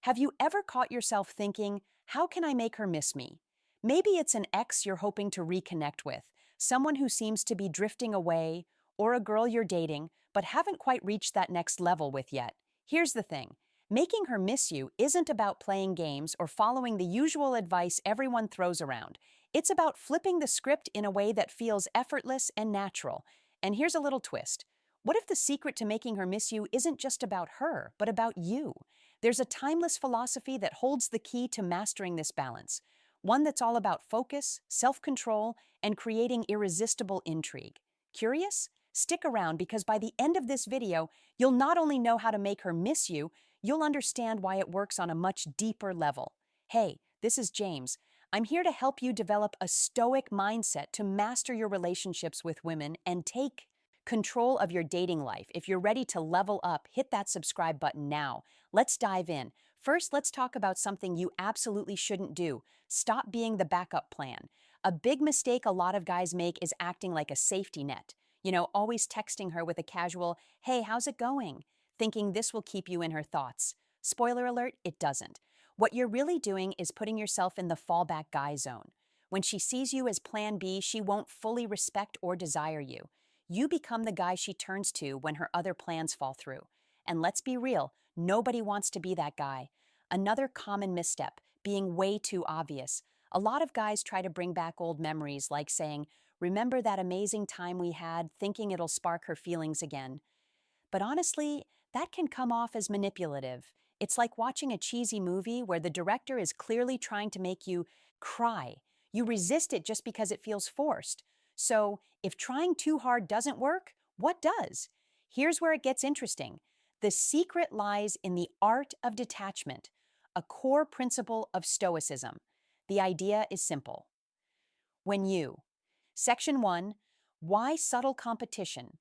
Have you ever caught yourself thinking, how can I make her miss me? Maybe it's an ex you're hoping to reconnect with, someone who seems to be drifting away, or a girl you're dating but haven't quite reached that next level with yet. Here's the thing. Making her miss you isn't about playing games or following the usual advice everyone throws around. It's about flipping the script in a way that feels effortless and natural. And here's a little twist. What if the secret to making her miss you isn't just about her, but about you? There's a timeless philosophy that holds the key to mastering this balance, one that's all about focus, self-control, and creating irresistible intrigue. Curious? Stick around because by the end of this video, you'll not only know how to make her miss you, you'll understand why it works on a much deeper level. Hey, this is James. I'm here to help you develop a stoic mindset to master your relationships with women and take control of your dating life. If you're ready to level up, hit that subscribe button now. Let's dive in. First, let's talk about something you absolutely shouldn't do. Stop being the backup plan. A big mistake a lot of guys make is acting like a safety net. Always texting her with a casual, "Hey, how's it going?" thinking this will keep you in her thoughts. Spoiler alert, it doesn't. What you're really doing is putting yourself in the fallback guy zone. When she sees you as plan B, she won't fully respect or desire you. You become the guy she turns to when her other plans fall through. And let's be real, nobody wants to be that guy. Another common misstep, being way too obvious. A lot of guys try to bring back old memories, like saying, "Remember that amazing time we had," thinking it'll spark her feelings again. But honestly, that can come off as manipulative. It's like watching a cheesy movie where the director is clearly trying to make you cry. You resist it just because it feels forced. So, if trying too hard doesn't work, what does? Here's where it gets interesting. The secret lies in the art of detachment, a core principle of Stoicism. The idea is simple. When you, Section 1, why subtle competition?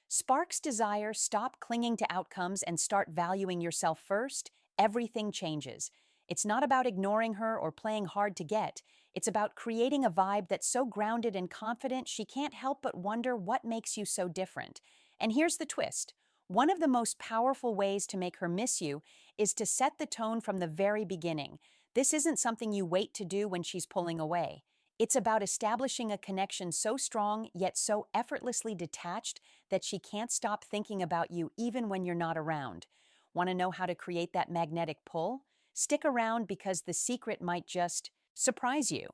Sparks desire, stop clinging to outcomes, and start valuing yourself first, everything changes. It's not about ignoring her or playing hard to get. It's about creating a vibe that's so grounded and confident she can't help but wonder what makes you so different. And here's the twist. One of the most powerful ways to make her miss you is to set the tone from the very beginning. This isn't something you wait to do when she's pulling away. It's about establishing a connection so strong yet so effortlessly detached that she can't stop thinking about you even when you're not around. Want to know how to create that magnetic pull? Stick around because the secret might just surprise you.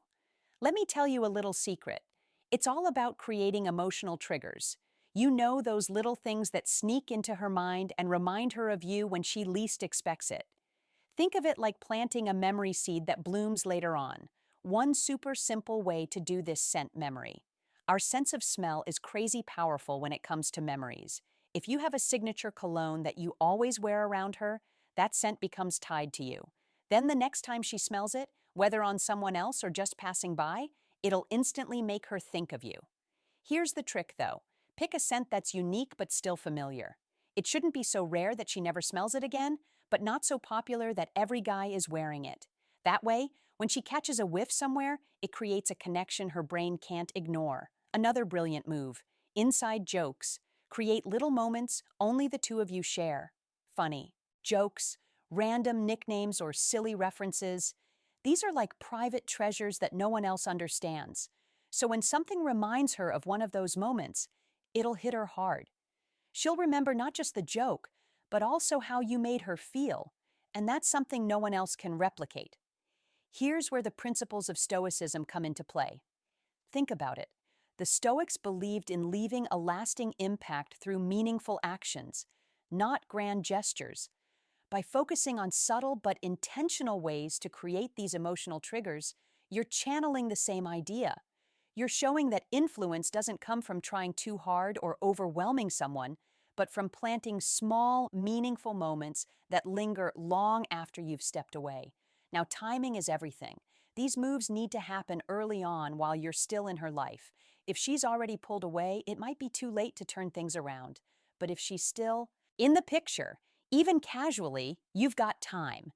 Let me tell you a little secret. It's all about creating emotional triggers. Those little things that sneak into her mind and remind her of you when she least expects it. Think of it like planting a memory seed that blooms later on. One super simple way to do this: scent memory. Our sense of smell is crazy powerful when it comes to memories. If you have a signature cologne that you always wear around her, that scent becomes tied to you. Then the next time she smells it, whether on someone else or just passing by, it'll instantly make her think of you. Here's the trick though. Pick a scent that's unique but still familiar. It shouldn't be so rare that she never smells it again, but not so popular that every guy is wearing it. That way, when she catches a whiff somewhere, it creates a connection her brain can't ignore. Another brilliant move. Inside jokes. Create little moments only the two of you share. Funny, jokes, random nicknames or silly references. These are like private treasures that no one else understands. So when something reminds her of one of those moments, it'll hit her hard. She'll remember not just the joke, but also how you made her feel, and that's something no one else can replicate. Here's where the principles of Stoicism come into play. Think about it. The Stoics believed in leaving a lasting impact through meaningful actions, not grand gestures. By focusing on subtle but intentional ways to create these emotional triggers, you're channeling the same idea. You're showing that influence doesn't come from trying too hard or overwhelming someone, but from planting small, meaningful moments that linger long after you've stepped away. Now, timing is everything. These moves need to happen early on while you're still in her life. If she's already pulled away, it might be too late to turn things around. But if she's still in the picture, even casually, you've got time.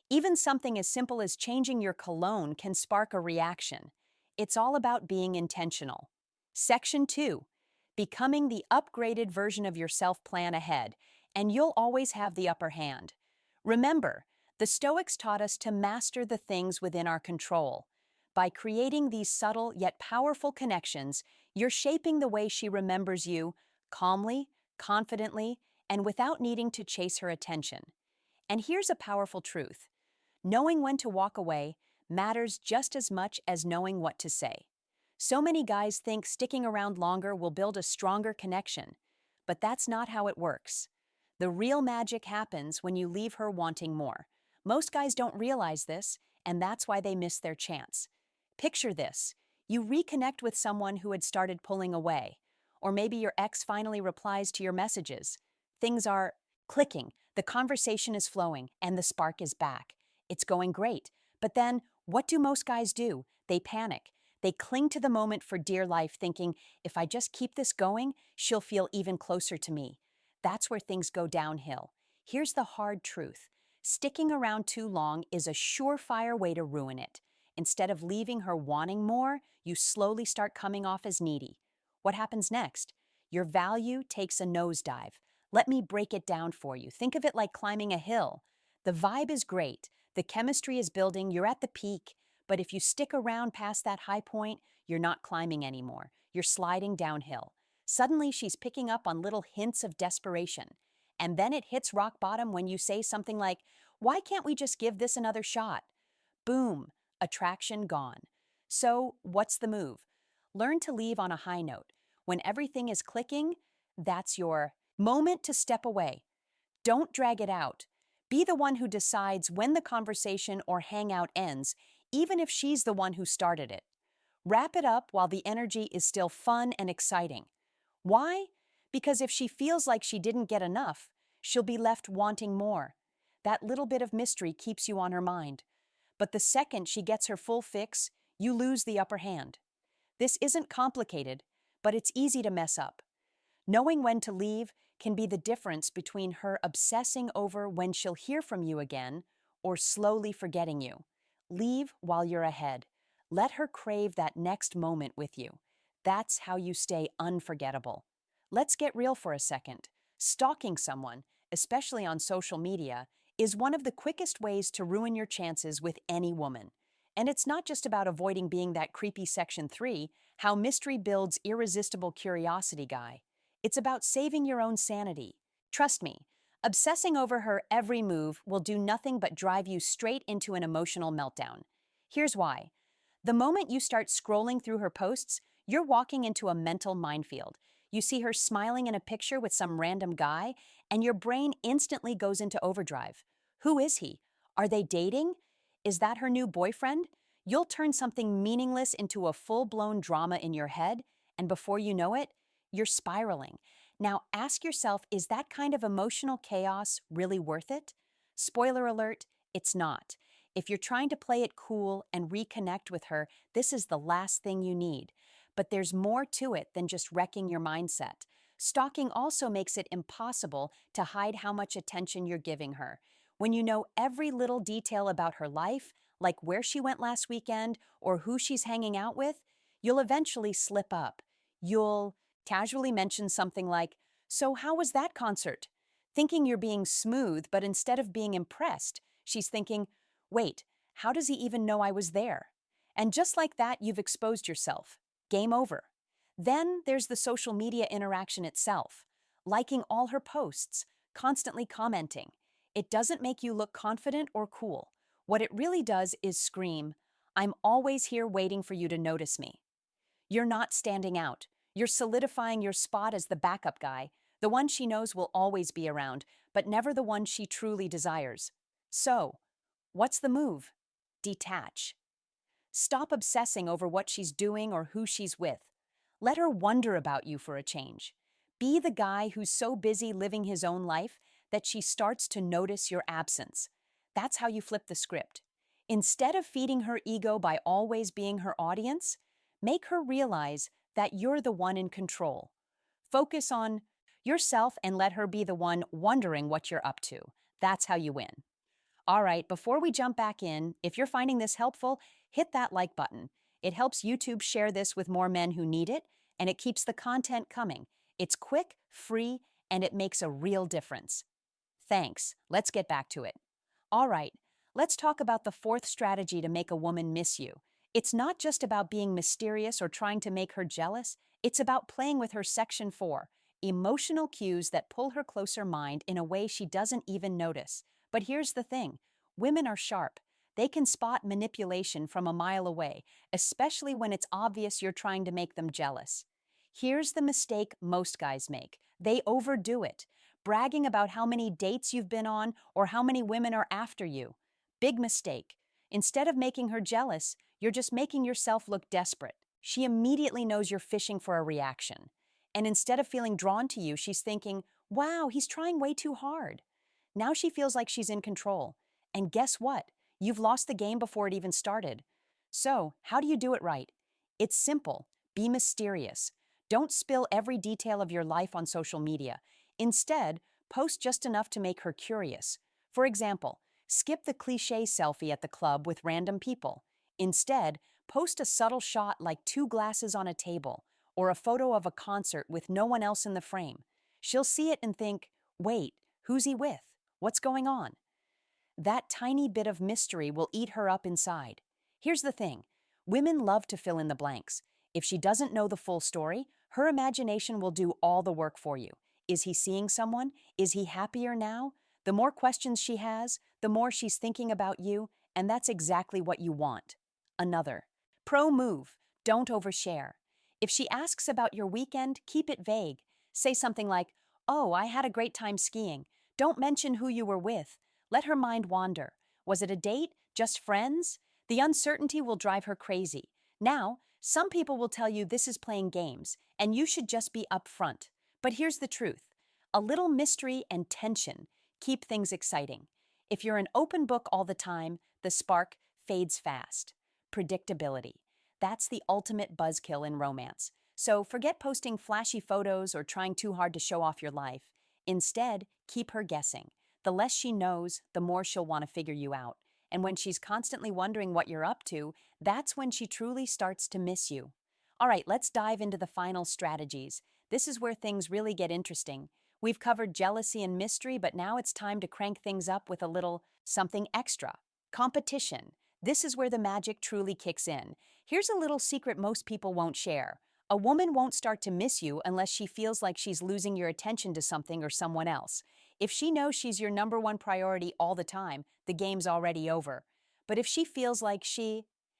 Even something as simple as changing your cologne can spark a reaction. It's all about being intentional. Section 2. Becoming the upgraded version of yourself. Plan ahead, and you'll always have the upper hand. Remember, The Stoics taught us to master the things within our control. By creating these subtle yet powerful connections, you're shaping the way she remembers you calmly, confidently, and without needing to chase her attention. And here's a powerful truth: knowing when to walk away matters just as much as knowing what to say. So many guys think sticking around longer will build a stronger connection, but that's not how it works. The real magic happens when you leave her wanting more. Most guys don't realize this, and that's why they miss their chance. Picture this: you reconnect with someone who had started pulling away, or maybe your ex finally replies to your messages. Things are clicking, the conversation is flowing, and the spark is back. It's going great. But then, what do most guys do? They panic. They cling to the moment for dear life, thinking, if I just keep this going, she'll feel even closer to me. That's where things go downhill. Here's the hard truth: sticking around too long is a surefire way to ruin it. Instead of leaving her wanting more, you slowly start coming off as needy. What happens next? Your value takes a nosedive. Let me break it down for you. Think of it like climbing a hill. The vibe is great, the chemistry is building, you're at the peak. But if you stick around past that high point, you're not climbing anymore. You're sliding downhill. Suddenly, she's picking up on little hints of desperation. And then it hits rock bottom when you say something like, "Why can't we just give this another shot?" Boom, attraction gone. So, what's the move? Learn to leave on a high note. When everything is clicking, that's your moment to step away. Don't drag it out. Be the one who decides when the conversation or hangout ends, even if she's the one who started it. Wrap it up while the energy is still fun and exciting. Why? Because if she feels like she didn't get enough, she'll be left wanting more. That little bit of mystery keeps you on her mind. But the second she gets her full fix, you lose the upper hand. This isn't complicated, but it's easy to mess up. Knowing when to leave can be the difference between her obsessing over when she'll hear from you again or slowly forgetting you. Leave while you're ahead. Let her crave that next moment with you. That's how you stay unforgettable. Let's get real for a second. Stalking someone, especially on social media, is one of the quickest ways to ruin your chances with any woman. And it's not just about avoiding being that creepy Section 3, how mystery builds irresistible curiosity guy. It's about saving your own sanity. Trust me, obsessing over her every move will do nothing but drive you straight into an emotional meltdown. Here's why. The moment you start scrolling through her posts, you're walking into a mental minefield. You see her smiling in a picture with some random guy, and your brain instantly goes into overdrive. Who is he? Are they dating? Is that her new boyfriend? You'll turn something meaningless into a full-blown drama in your head, and before you know it, you're spiraling. Now ask yourself, is that kind of emotional chaos really worth it? Spoiler alert, it's not. If you're trying to play it cool and reconnect with her, this is the last thing you need. But there's more to it than just wrecking your mindset. Stalking also makes it impossible to hide how much attention you're giving her. When you know every little detail about her life, like where she went last weekend or who she's hanging out with, you'll eventually slip up. You'll casually mention something like, "So, how was that concert?" Thinking you're being smooth, but instead of being impressed, she's thinking, "Wait, how does he even know I was there?" And just like that, you've exposed yourself. Game over. Then there's the social media interaction itself. Liking all her posts, constantly commenting. It doesn't make you look confident or cool. What it really does is scream, "I'm always here waiting for you to notice me." You're not standing out. You're solidifying your spot as the backup guy, the one she knows will always be around, but never the one she truly desires. So, what's the move? Detach. Stop obsessing over what she's doing or who she's with. Let her wonder about you for a change. Be the guy who's so busy living his own life that she starts to notice your absence. That's how you flip the script. Instead of feeding her ego by always being her audience, make her realize that you're the one in control. Focus on yourself and let her be the one wondering what you're up to. That's how you win. All right, before we jump back in, if you're finding this helpful, hit that like button. It helps YouTube share this with more men who need it, and it keeps the content coming. It's quick, free, and it makes a real difference. Thanks. Let's get back to it. All right, Let's talk about the fourth strategy to make a woman miss you. It's not just about being mysterious or trying to make her jealous, it's about playing with her section 4, emotional cues that pull her closer mind in a way she doesn't even notice. But here's the thing, women are sharp. They can spot manipulation from a mile away, especially when it's obvious you're trying to make them jealous. Here's the mistake most guys make, they overdo it, bragging about how many dates you've been on or how many women are after you. Big mistake. Instead of making her jealous, you're just making yourself look desperate. She immediately knows you're fishing for a reaction. And instead of feeling drawn to you, she's thinking, wow, he's trying way too hard. Now she feels like she's in control. And guess what? You've lost the game before it even started. So, how do you do it right? It's simple. Be mysterious. Don't spill every detail of your life on social media. Instead, post just enough to make her curious. For example, skip the cliche selfie at the club with random people. Instead, post a subtle shot like 2 glasses on a table or a photo of a concert with no one else in the frame. She'll see it and think, wait, who's he with? What's going on? That tiny bit of mystery will eat her up inside. Here's the thing, women love to fill in the blanks. If she doesn't know the full story, her imagination will do all the work for you. Is he seeing someone? Is he happier now? The more questions she has, the more she's thinking about you, and that's exactly what you want. Another pro move, don't overshare. If she asks about your weekend, keep it vague. Say something like, oh, I had a great time skiing. Don't mention who you were with. Let her mind wander. Was it a date? Just friends? The uncertainty will drive her crazy. Now, some people will tell you this is playing games, and you should just be upfront. But here's the truth. A little mystery and tension keep things exciting. If you're an open book all the time, the spark fades fast. Predictability. That's the ultimate buzzkill in romance. So forget posting flashy photos or trying too hard to show off your life. Instead, keep her guessing. The less she knows, the more she'll want to figure you out. And when she's constantly wondering what you're up to, that's when she truly starts to miss you. All right, let's dive into the final strategies. This is where things really get interesting. We've covered jealousy and mystery, but now it's time to crank things up with a little something extra. Competition. This is where the magic truly kicks in. Here's a little secret most people won't share. A woman won't start to miss you unless she feels like she's losing your attention to something or someone else. If she knows she's your number one priority all the time, the game's already over. But if she feels like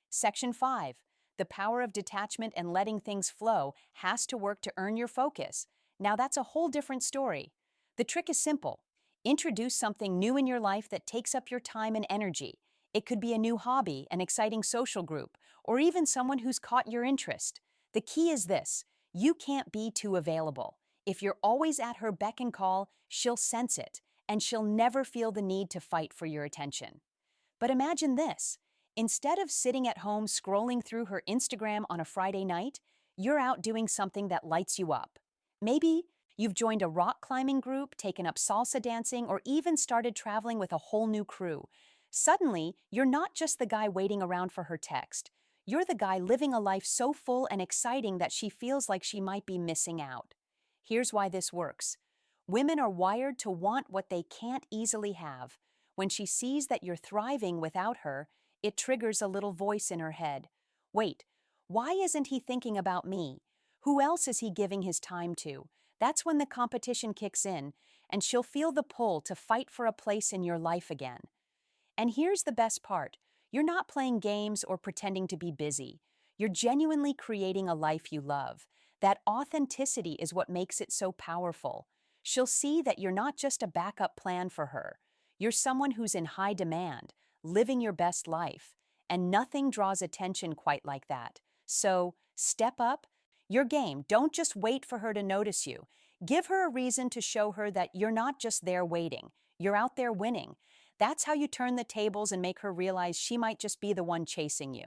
Section 5. The power of detachment and letting things flow has to work to earn your focus. Now that's a whole different story. The trick is simple. Introduce something new in your life that takes up your time and energy. It could be a new hobby, an exciting social group, or even someone who's caught your interest. The key is this, you can't be too available. If you're always at her beck and call, she'll sense it, and she'll never feel the need to fight for your attention. But imagine this. Instead of sitting at home scrolling through her Instagram on a Friday night, you're out doing something that lights you up. Maybe you've joined a rock climbing group, taken up salsa dancing, or even started traveling with a whole new crew. Suddenly, you're not just the guy waiting around for her text. You're the guy living a life so full and exciting that she feels like she might be missing out. Here's why this works. Women are wired to want what they can't easily have. When she sees that you're thriving without her, it triggers a little voice in her head. Wait, why isn't he thinking about me? Who else is he giving his time to? That's when the competition kicks in, and she'll feel the pull to fight for a place in your life again. And here's the best part. You're not playing games or pretending to be busy. You're genuinely creating a life you love. That authenticity is what makes it so powerful. She'll see that you're not just a backup plan for her. You're someone who's in high demand, living your best life. And nothing draws attention quite like that. So, step up your game. Don't just wait for her to notice you. Give her a reason to show her that you're not just there waiting. You're out there winning. That's how you turn the tables and make her realize she might just be the one chasing you.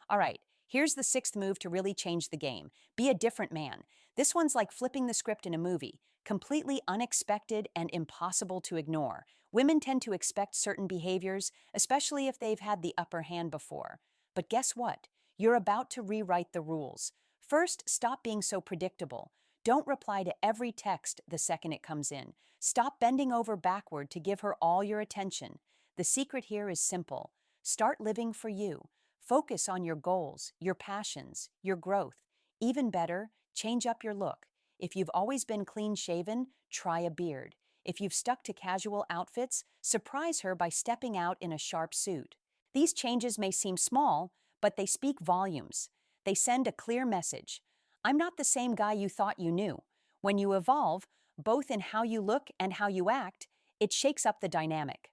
All right, here's the sixth move to really change the game. Be a different man. This one's like flipping the script in a movie, completely unexpected and impossible to ignore. Women tend to expect certain behaviors, especially if they've had the upper hand before. But guess what? You're about to rewrite the rules. First, stop being so predictable. Don't reply to every text the second it comes in. Stop bending over backward to give her all your attention. The secret here is simple. Start living for you. Focus on your goals, your passions, your growth. Even better, change up your look. If you've always been clean-shaven, try a beard. If you've stuck to casual outfits, surprise her by stepping out in a sharp suit. These changes may seem small, but they speak volumes. They send a clear message. I'm not the same guy you thought you knew. When you evolve, both in how you look and how you act, it shakes up the dynamic.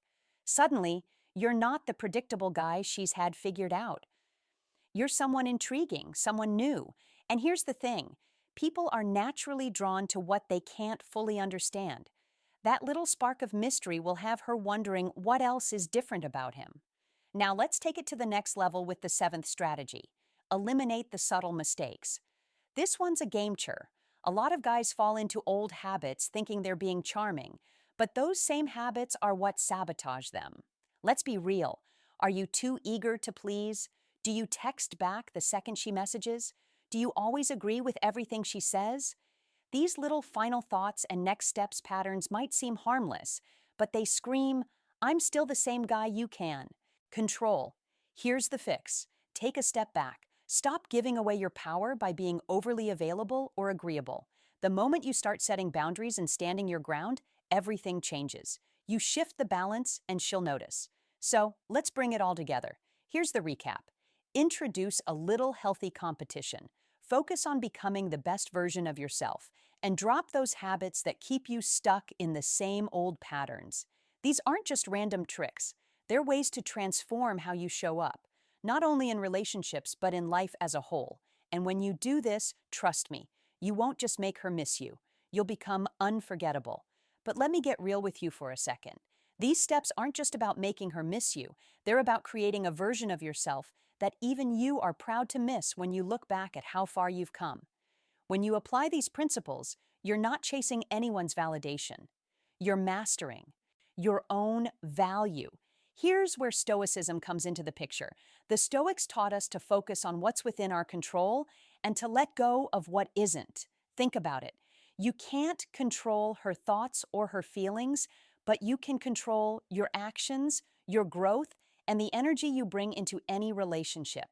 Suddenly, you're not the predictable guy she's had figured out. You're someone intriguing, someone new. And here's the thing, people are naturally drawn to what they can't fully understand. That little spark of mystery will have her wondering what else is different about him. Now let's take it to the next level with the seventh strategy. Eliminate the subtle mistakes. This one's a game-changer. A lot of guys fall into old habits thinking they're being charming, but those same habits are what sabotage them. Let's be real. Are you too eager to please? Do you text back the second she messages? Do you always agree with everything she says? These little final thoughts and next steps patterns might seem harmless, but they scream, I'm still the same guy you can. Control. Here's the fix. Take a step back. Stop giving away your power by being overly available or agreeable. The moment you start setting boundaries and standing your ground, everything changes. You shift the balance and she'll notice. So let's bring it all together. Here's the recap. Introduce a little healthy competition. Focus on becoming the best version of yourself and drop those habits that keep you stuck in the same old patterns. These aren't just random tricks. They're ways to transform how you show up, not only in relationships but in life as a whole. And when you do this, trust me, you won't just make her miss you. You'll become unforgettable. But let me get real with you for a second. These steps aren't just about making her miss you. They're about creating a version of yourself that even you are proud to miss when you look back at how far you've come. When you apply these principles, you're not chasing anyone's validation. You're mastering your own value. Here's where Stoicism comes into the picture. The Stoics taught us to focus on what's within our control and to let go of what isn't. Think about it. You can't control her thoughts or her feelings, but you can control your actions, your growth, and the energy you bring into any relationship.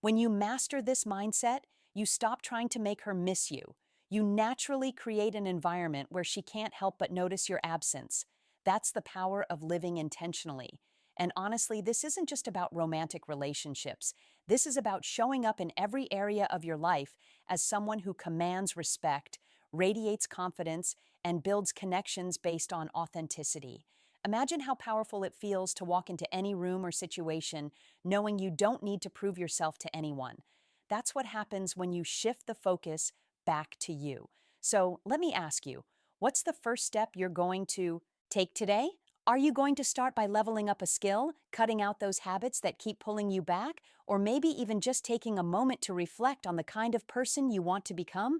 When you master this mindset, you stop trying to make her miss you. You naturally create an environment where she can't help but notice your absence. That's the power of living intentionally. And honestly, this isn't just about romantic relationships. This is about showing up in every area of your life as someone who commands respect, radiates confidence, and builds connections based on authenticity. Imagine how powerful it feels to walk into any room or situation knowing you don't need to prove yourself to anyone. That's what happens when you shift the focus back to you. So let me ask you, what's the first step you're going to take today? Are you going to start by leveling up a skill, cutting out those habits that keep pulling you back, or maybe even just taking a moment to reflect on the kind of person you want to become?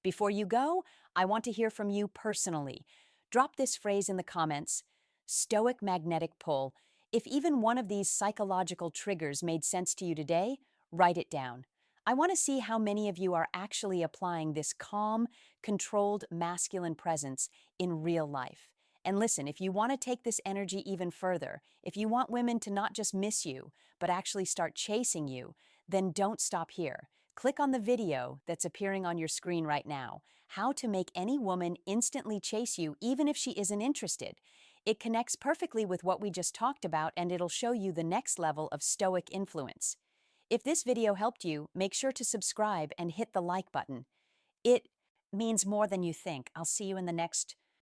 Before you go, I want to hear from you personally. Drop this phrase in the comments: Stoic magnetic pull. If even one of these psychological triggers made sense to you today, write it down. I want to see how many of you are actually applying this calm, controlled masculine presence in real life. And listen, if you want to take this energy even further, if you want women to not just miss you, but actually start chasing you, then don't stop here. Click on the video that's appearing on your screen right now, How to Make Any Woman Instantly Chase You Even If She Isn't Interested. It connects perfectly with what we just talked about, and it'll show you the next level of Stoic influence. If this video helped you, make sure to subscribe and hit the like button. It means more than you think. I'll see you in the next